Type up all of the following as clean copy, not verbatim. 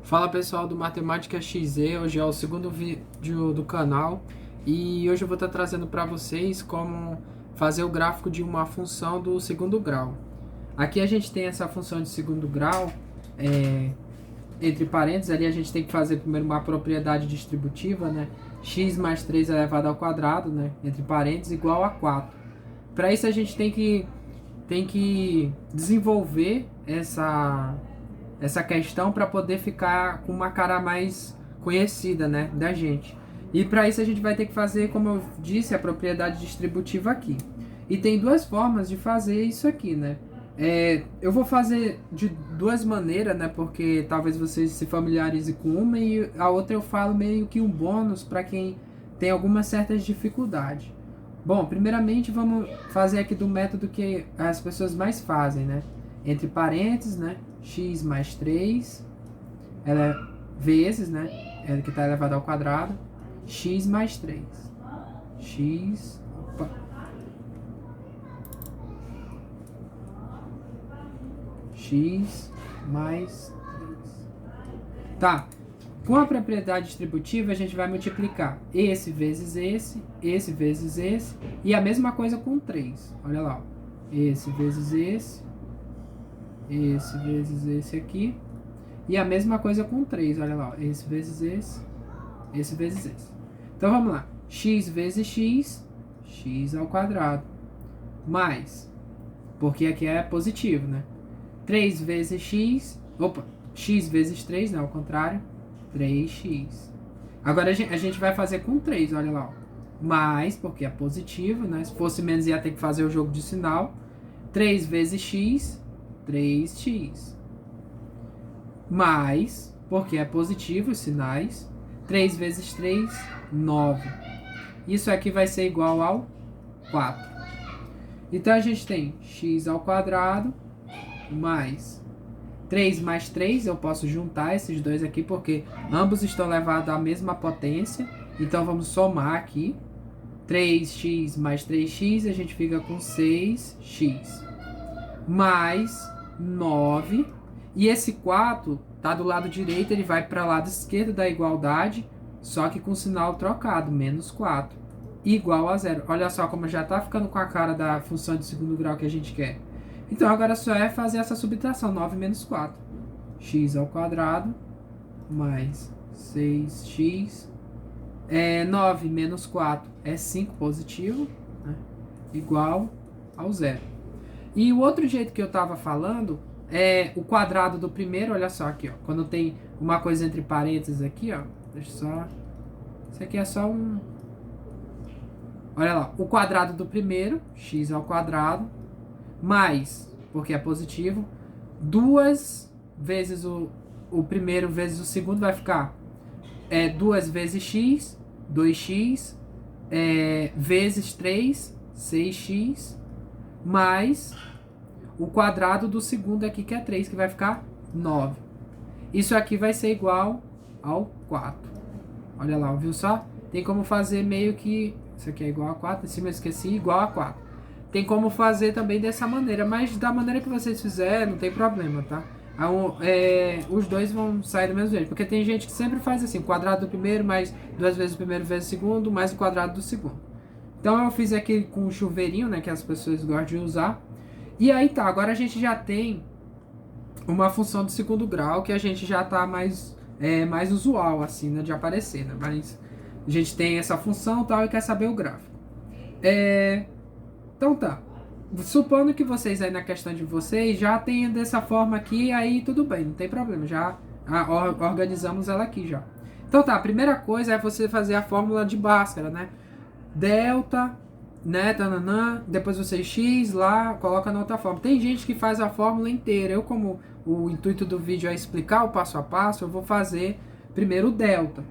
Fala pessoal do Matemática XZ, hoje é o segundo vídeo do canal e hoje eu vou estar trazendo para vocês como fazer o gráfico de uma função do segundo grau. Aqui a gente tem essa função de segundo grau, entre parênteses, ali a gente tem que fazer primeiro uma propriedade distributiva, né? X mais 3 elevado ao quadrado, né? Entre parênteses, igual a 4. Para isso a gente tem que desenvolver essa questão para poder ficar com uma cara mais conhecida, né, da gente. E para isso a gente vai ter que fazer, como eu disse, a propriedade distributiva aqui. E tem duas formas de fazer isso aqui, né? Eu vou fazer de duas maneiras, né? Porque talvez vocês se familiarizem com uma e a outra eu falo meio que um bônus para quem tem algumas certas dificuldades. Bom, primeiramente vamos fazer aqui do método que as pessoas mais fazem, né? Entre parênteses, né? X mais 3, ela é vezes, né? Ela que está elevado ao quadrado, x mais 3. X, opa, x mais 3. Tá, com a propriedade distributiva a gente vai multiplicar esse vezes esse vezes esse, e a mesma coisa com 3. Olha lá, ó. Esse vezes esse vezes esse aqui, e a mesma coisa com 3, olha lá, ó. Esse vezes esse vezes esse. Então vamos lá, x vezes x, x ao quadrado, mais, porque aqui é positivo, né? 3 vezes x, opa, x vezes 3, né, ao contrário, 3x. Agora a gente vai fazer com 3, olha lá, ó. Mais, porque é positivo, né? Se fosse menos ia ter que fazer o jogo de sinal. 3 vezes x, 3x. Mais, porque é positivo os sinais, 3 vezes 3, 9. Isso aqui vai ser igual ao 4. Então a gente tem x ao quadrado mais 3 mais 3, eu posso juntar esses dois aqui porque ambos estão levados à mesma potência. Então vamos somar aqui. 3x mais 3x, a gente fica com 6x. Mais 9. E esse 4 tá do lado direito, ele vai para o lado esquerdo da igualdade, só que com sinal trocado, menos 4. Igual a zero. Olha só como já tá ficando com a cara da função de segundo grau que a gente quer. Então agora só é fazer essa subtração, 9 menos 4. X ao quadrado mais 6x. 9 menos 4 é 5 positivo, né? Igual ao zero. E o outro jeito que eu estava falando é o quadrado do primeiro, olha só aqui, ó. Quando tem uma coisa entre parênteses aqui, ó. Deixa só. Isso aqui é só um. Olha lá, o quadrado do primeiro, x ao quadrado, mais, porque é positivo, 2 vezes o primeiro vezes o segundo vai ficar 2 vezes x, 2x, vezes 3, 6x, mais o quadrado do segundo aqui, que é 3, que vai ficar 9. Isso aqui vai ser igual ao 4. Olha lá, viu só? Tem como fazer meio que... Isso aqui é igual a 4, em cima eu esqueci, igual a 4. Tem como fazer também dessa maneira, mas da maneira que vocês fizerem, não tem problema, tá? Os dois vão sair do mesmo jeito, porque tem gente que sempre faz assim, quadrado do primeiro mais 2 vezes o primeiro vezes o segundo, mais o quadrado do segundo. Então eu fiz aqui com o chuveirinho, né, que as pessoas gostam de usar. E aí tá, agora a gente já tem uma função do segundo grau que a gente já tá mais usual, assim, né, de aparecer, né? Mas a gente tem essa função tal e quer saber o gráfico. Então tá. Supondo que vocês aí na questão de vocês já tenham dessa forma aqui, aí tudo bem, não tem problema, já organizamos ela aqui já. Então tá, a primeira coisa é você fazer a fórmula de Bhaskara, né? Delta, né, tananã, depois você x lá, coloca na outra forma. Tem gente que faz a fórmula inteira, eu como o intuito do vídeo é explicar o passo a passo, eu vou fazer primeiro o delta,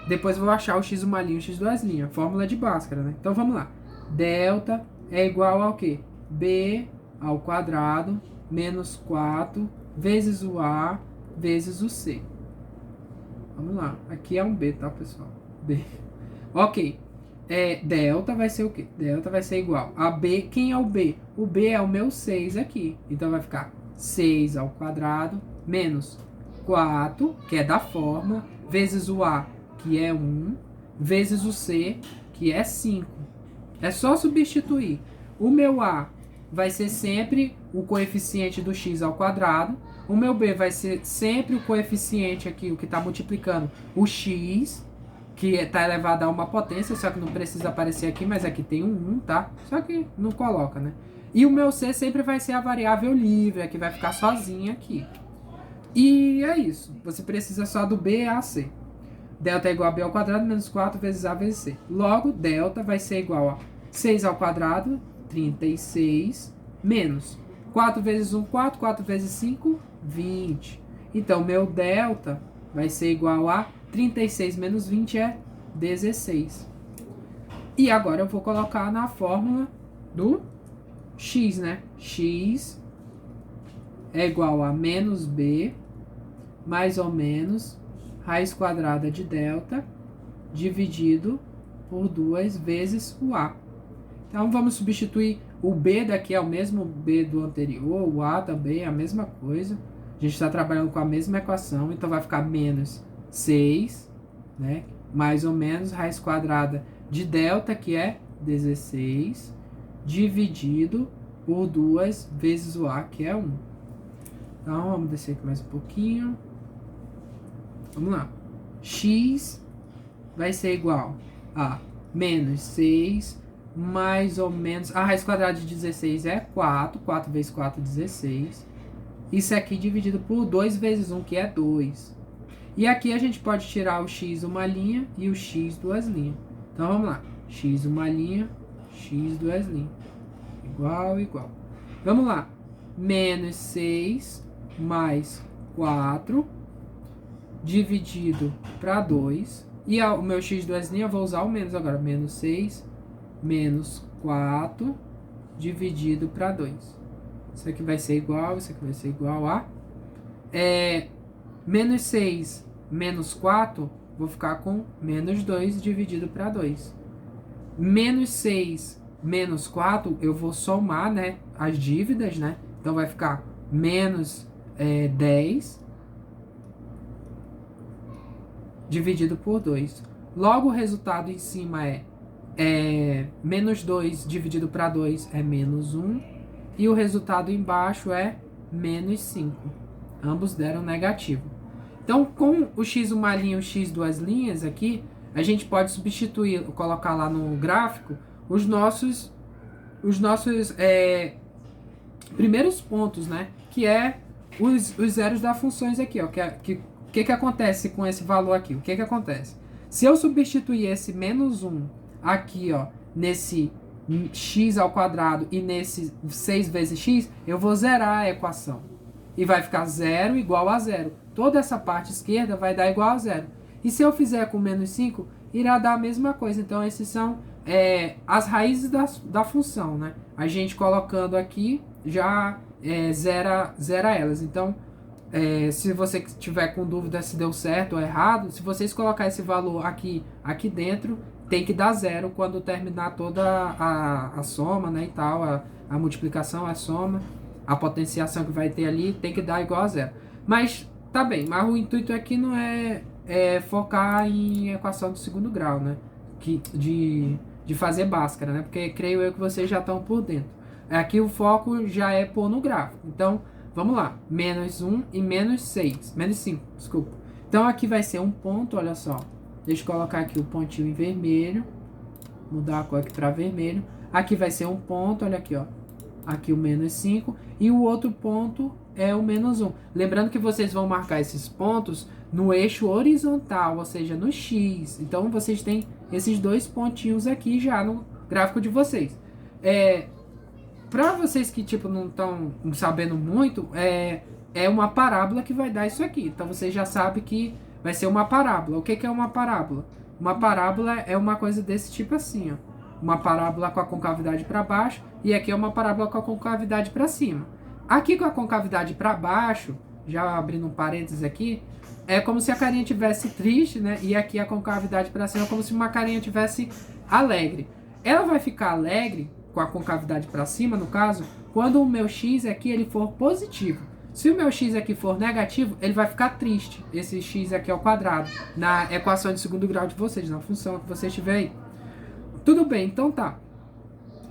depois vou achar o x uma linha, o x duas linhas, fórmula de Bhaskara, né? Então vamos lá, delta é igual ao quê? B ao quadrado menos 4 vezes o A vezes o C. Vamos lá, aqui é um B, tá, pessoal? B. Ok. Delta vai ser o quê? Delta vai ser igual a B. Quem é o B? O B é o meu 6 aqui. Então vai ficar 6 ao quadrado menos 4, que é da fórmula, vezes o A, que é 1, vezes o C, que é 5. É só substituir. O meu A vai ser sempre o coeficiente do x ao quadrado. O meu B vai ser sempre o coeficiente aqui, o que está multiplicando o x, que está elevado a uma potência, só que não precisa aparecer aqui, mas aqui tem um 1, tá? Só que não coloca, né? E o meu C sempre vai ser a variável livre, que vai ficar sozinha aqui. E é isso. Você precisa só do B, A, C. Delta é igual a B ao quadrado menos 4 vezes A vezes C. Logo, delta vai ser igual a 6 ao quadrado, 36, menos 4 vezes 1, 4, 4 vezes 5, 20. Então, meu delta vai ser igual a 36 menos 20 é 16. E agora eu vou colocar na fórmula do x, né? X é igual a menos b, mais ou menos, raiz quadrada de delta, dividido por 2 vezes o a. Então, vamos substituir o b daqui, é o mesmo b do anterior, o a também é a mesma coisa. A gente está trabalhando com a mesma equação, então vai ficar menos 6, né? Mais ou menos, raiz quadrada de delta, que é 16, dividido por 2 vezes o a, que é 1. Então, vamos descer aqui mais um pouquinho. Vamos lá. X vai ser igual a menos 6, mais ou menos... A raiz quadrada de 16 é 4. 4 vezes 4, 16. Isso aqui dividido por 2 vezes 1, que é 2. E aqui a gente pode tirar o x uma linha e o x duas linhas. Então, vamos lá. X uma linha, x duas linhas. Igual, igual. Vamos lá. Menos 6 mais 4 dividido para 2. E o meu x duas linhas eu vou usar o menos agora. Menos 6 menos 4 dividido para 2. Isso aqui vai ser igual, isso aqui vai ser igual a... menos 6 menos 4, vou ficar com menos 2 dividido para 2. Menos 6 menos 4, eu vou somar, né, as dívidas, né? Então vai ficar menos 10 dividido por 2. Logo, o resultado em cima é menos 2 dividido para 2 é menos 1. E o resultado embaixo é menos 5. Ambos deram negativo. Então, com o x uma linha e o x duas linhas aqui, a gente pode substituir, colocar lá no gráfico, os nossos primeiros pontos, né? Que é os zeros das funções aqui, ó. Que acontece com esse valor aqui? O que acontece? Se eu substituir esse menos 1 aqui, ó, nesse x ao quadrado e nesse 6 vezes x, eu vou zerar a equação. E vai ficar 0 igual a 0. Toda essa parte esquerda vai dar igual a 0. E se eu fizer com menos 5, irá dar a mesma coisa. Então, esses são as raízes da função, né? A gente colocando aqui já zera elas. Então, se você tiver com dúvida se deu certo ou errado, se vocês colocar esse valor aqui dentro, tem que dar 0 quando terminar toda a soma, né, e tal, a multiplicação, a soma, a potenciação que vai ter ali, tem que dar igual a 0. Mas, tá bem, mas o intuito aqui não é focar em equação do segundo grau, né, de fazer Bhaskara, né, porque creio eu que vocês já estão por dentro. Aqui o foco já é pôr no gráfico. Então, vamos lá, menos 1 e menos 6, menos 5, desculpa. Então, aqui vai ser um ponto, olha só. Deixa eu colocar aqui o pontinho em vermelho. Mudar a cor aqui para vermelho. Aqui vai ser um ponto, olha aqui, ó. Aqui o menos 5. E o outro ponto é o menos 1. Lembrando que vocês vão marcar esses pontos no eixo horizontal, ou seja, no X. Então, vocês têm esses dois pontinhos aqui já no gráfico de vocês. Para vocês que, tipo, não estão sabendo muito, é uma parábola que vai dar isso aqui. Então, vocês já sabem que vai ser uma parábola. O que é uma parábola? Uma parábola é uma coisa desse tipo assim, ó. Uma parábola com a concavidade para baixo e aqui é uma parábola com a concavidade para cima. Aqui com a concavidade para baixo, já abrindo um parênteses aqui, é como se a carinha tivesse triste, né? E aqui a concavidade para cima é como se uma carinha tivesse alegre. Ela vai ficar alegre com a concavidade para cima, no caso, quando o meu x aqui ele for positivo. Se o meu x aqui for negativo, ele vai ficar triste, esse x aqui ao quadrado, na equação de segundo grau de vocês, na função que vocês tiverem aí. Tudo bem, então tá.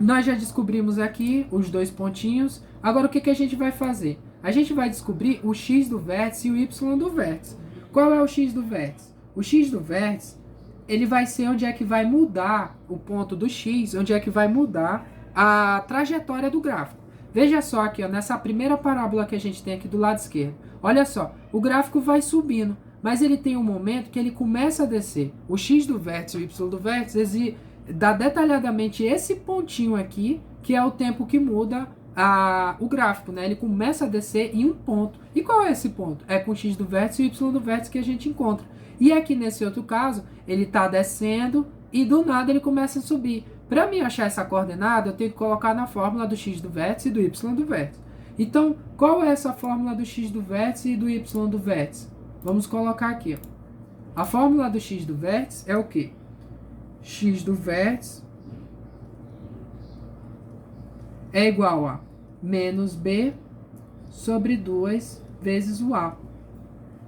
Nós já descobrimos aqui os dois pontinhos. Agora o que a gente vai fazer? A gente vai descobrir o x do vértice e o y do vértice. Qual é o x do vértice? O x do vértice, ele vai ser onde é que vai mudar o ponto do x, onde é que vai mudar a trajetória do gráfico. Veja só aqui, ó, nessa primeira parábola que a gente tem aqui do lado esquerdo. Olha só, o gráfico vai subindo, mas ele tem um momento que ele começa a descer. O x do vértice e o y do vértice dá detalhadamente esse pontinho aqui, que é o tempo que muda o gráfico, né? Ele começa a descer em um ponto. E qual é esse ponto? É com o x do vértice e o y do vértice que a gente encontra. E aqui nesse outro caso, ele está descendo e do nada ele começa a subir. Para mim achar essa coordenada, eu tenho que colocar na fórmula do x do vértice e do y do vértice. Então, qual é essa fórmula do x do vértice e do y do vértice? Vamos colocar aqui, ó. A fórmula do x do vértice é o quê? X do vértice é igual a menos b sobre 2 vezes o a.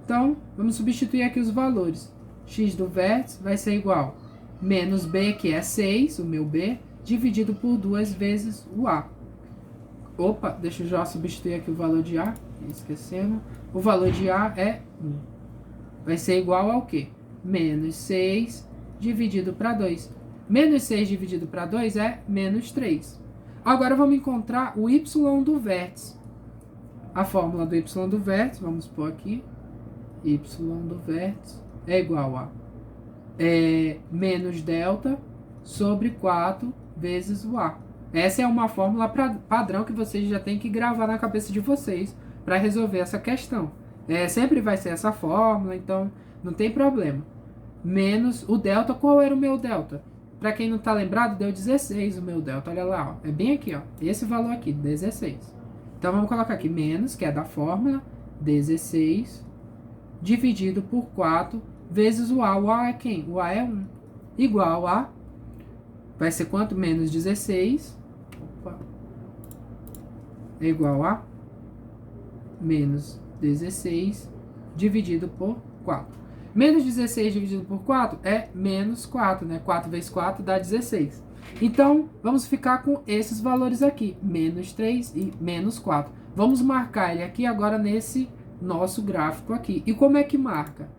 Então, vamos substituir aqui os valores. X do vértice vai ser igual a menos b, que é 6, o meu b, dividido por 2 vezes o a. Opa, deixa eu já substituir aqui o valor de a, esquecendo. O valor de a é 1. Vai ser igual ao quê? Menos 6 dividido para 2. Menos 6 dividido para 2 é menos 3. Agora vamos encontrar o y do vértice. A fórmula do y do vértice, vamos pôr aqui. Y do vértice é igual a menos delta sobre 4 vezes o a. Essa é uma fórmula padrão que vocês já têm que gravar na cabeça de vocês para resolver essa questão. Sempre vai ser essa fórmula, então não tem problema. Menos o delta, qual era o meu delta? Para quem não está lembrado, deu 16 o meu delta. Olha lá, ó. É bem aqui, ó. Esse valor aqui, 16. Então vamos colocar aqui menos, que é da fórmula, 16, dividido por 4 vezes o a. O a é quem? O a é 1. Igual a, vai ser quanto? Menos 16. Opa. É igual a menos 16 dividido por 4. Menos 16 dividido por 4 é menos 4, né? 4 vezes 4 dá 16. Então, vamos ficar com esses valores aqui. Menos 3 e menos 4. Vamos marcar ele aqui agora nesse nosso gráfico aqui. E como é que marca?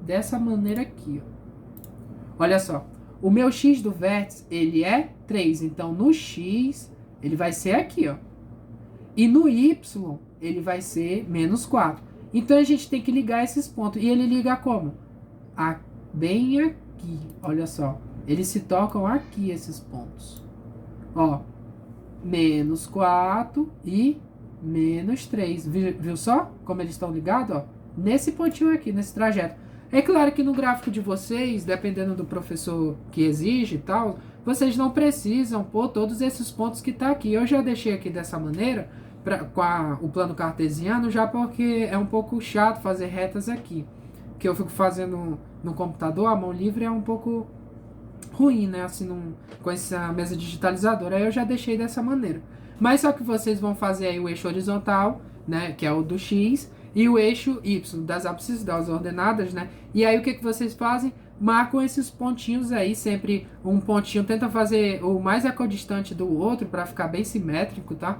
Dessa maneira aqui, ó. Olha só. O meu x do vértice, ele é 3. Então, no x, ele vai ser aqui, ó. E no y, ele vai ser menos 4. Então, a gente tem que ligar esses pontos. E ele liga como? Bem aqui. Olha só. Eles se tocam aqui, esses pontos. Ó. Menos 4 e menos 3. Viu só como eles estão ligados? Ó? Nesse pontinho aqui, nesse trajeto. É claro que no gráfico de vocês, dependendo do professor que exige e tal, vocês não precisam pôr todos esses pontos que tá aqui. Eu já deixei aqui dessa maneira, com o plano cartesiano, já porque é um pouco chato fazer retas aqui. Que eu fico fazendo no computador, a mão livre é um pouco ruim, né? Assim, com essa mesa digitalizadora. Aí eu já deixei dessa maneira. Mas só que vocês vão fazer aí o eixo horizontal, né? Que é o do X. E o eixo Y, das ápices, das ordenadas, né? E aí o que vocês fazem? Marcam esses pontinhos aí, sempre um pontinho, tenta fazer o mais equidistante do outro para ficar bem simétrico, tá?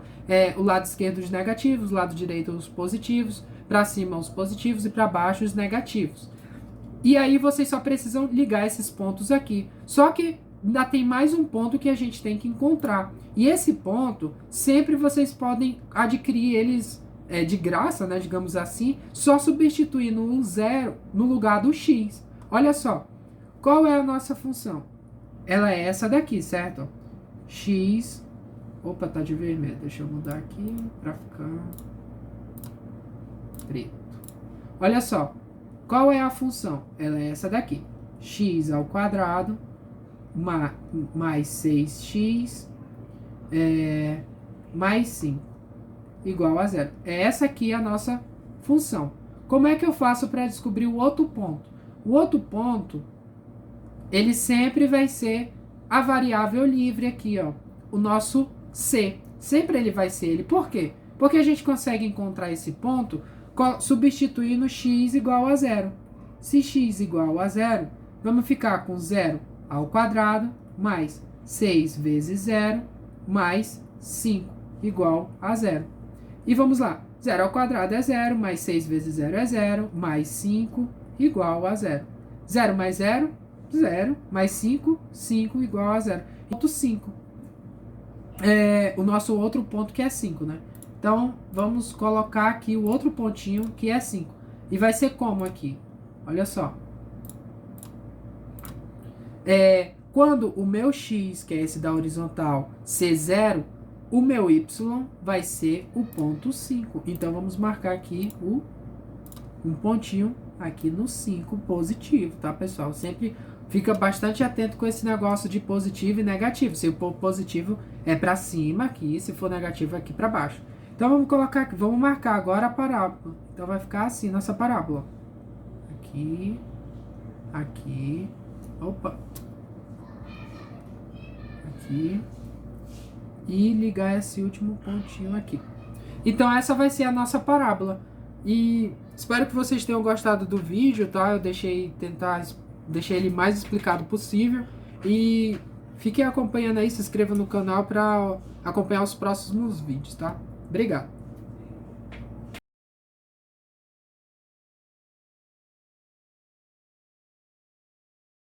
O lado esquerdo os negativos, o lado direito os positivos, para cima os positivos e para baixo os negativos. E aí vocês só precisam ligar esses pontos aqui. Só que ainda tem mais um ponto que a gente tem que encontrar. E esse ponto, sempre vocês podem adquirir eles de graça, né, digamos assim, só substituindo um zero no lugar do x. Olha só, qual é a nossa função? Ela é essa daqui, certo? X, opa, tá de vermelho, deixa eu mudar aqui para ficar preto. Olha só, qual é a função? Ela é essa daqui, x ao quadrado mais 6x mais 5. Igual a zero. Essa aqui é a nossa função. Como é que eu faço para descobrir o outro ponto? O outro ponto, ele sempre vai ser a variável livre aqui, ó. O nosso C. Sempre ele vai ser ele. Por quê? Porque a gente consegue encontrar esse ponto substituindo x igual a zero. Se x igual a zero, vamos ficar com 0 ao quadrado mais 6 vezes 0 mais 5 igual a zero. E vamos lá. 0 ao quadrado é 0, mais 6 vezes 0 é 0, mais 5 igual a 0. 0 mais 0, 0, mais 5, 5 igual a 0. Ponto 5. O nosso outro ponto que é 5, né? Então, vamos colocar aqui o outro pontinho que é 5. E vai ser como aqui? Olha só. Quando o meu x, que é esse da horizontal, ser 0, o meu y vai ser o ponto 5. Então, vamos marcar aqui um pontinho aqui no 5 positivo, tá, pessoal? Sempre fica bastante atento com esse negócio de positivo e negativo. Se for positivo é para cima aqui, se for negativo é aqui para baixo. Então, vamos colocar aqui, vamos marcar agora a parábola. Então, vai ficar assim nossa parábola. Aqui, aqui, opa, aqui, e ligar esse último pontinho aqui. Então essa vai ser a nossa parábola. E espero que vocês tenham gostado do vídeo, tá? Eu deixei ele mais explicado possível. E fiquem acompanhando aí, se inscreva no canal para acompanhar os próximos vídeos, tá? Obrigado.